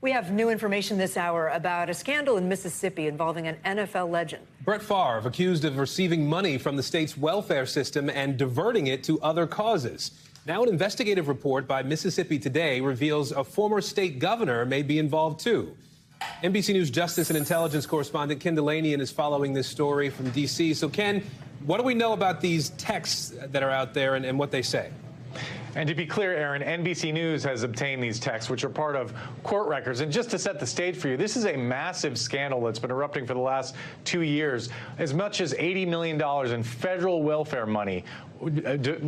We have new information this hour about a scandal in Mississippi involving an NFL legend. Brett Favre accused of receiving money from the state's welfare system and diverting it to other causes. Now an investigative report by Mississippi Today reveals a former state governor may be involved too. NBC News Justice and Intelligence correspondent Ken Dilanian is following this story from D.C. So, Ken, what do we know about these texts that are out there and what they say? And to be clear, Aaron, NBC News has obtained these texts, which are part of court records. And just to set the stage for you, this is a massive scandal that's been erupting for the last 2 years. As much as $80 million in federal welfare money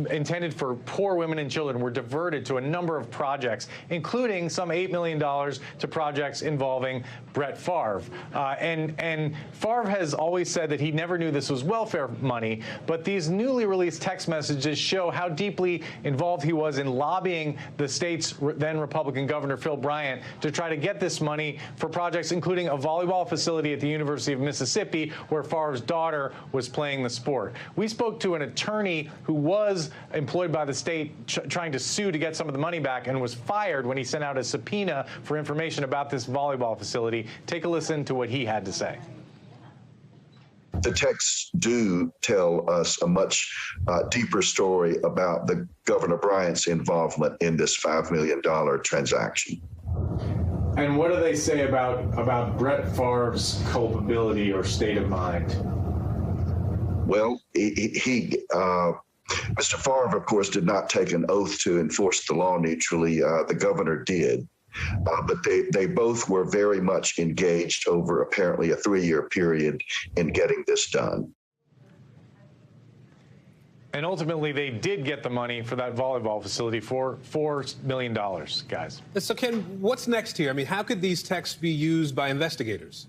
intended for poor women and children were diverted to a number of projects, including some $8 million to projects involving Brett Favre. And Favre has always said that he never knew this was welfare money, but these newly released text messages show how deeply involved he was in lobbying the state's then Republican governor, Phil Bryant, to try to get this money for projects including a volleyball facility at the University of Mississippi where Favre's daughter was playing the sport. We spoke to an attorney who was employed by the state trying to sue to get some of the money back and was fired when he sent out a subpoena for information about this volleyball facility. Take a listen to what he had to say. The texts do tell us a much deeper story about the Governor Bryant's involvement in this $5 million transaction. And what do they say about Brett Favre's culpability or state of mind? Well, Mr. Favre, of course, did not take an oath to enforce the law neutrally. The governor did. But they both were very much engaged over apparently a 3-year period in getting this done. And ultimately, they did get the money for that volleyball facility for $4 million, guys. So, Ken, what's next here? I mean, how could these texts be used by investigators?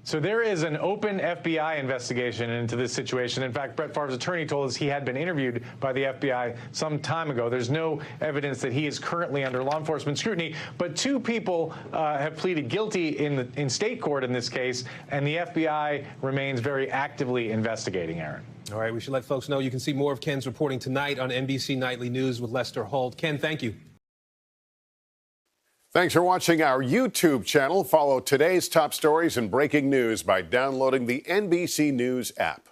So there is an open FBI investigation into this situation. In fact, Brett Favre's attorney told us he had been interviewed by the FBI some time ago. There's no evidence that he is currently under law enforcement scrutiny, but 2 people have pleaded guilty in state court in this case, and the FBI remains very actively investigating, Aaron. All right, we should let folks know you can see more of Ken's reporting tonight on NBC Nightly News with Lester Holt. Ken, thank you. Thanks for watching our YouTube channel. Follow today's top stories and breaking news by downloading the NBC News app.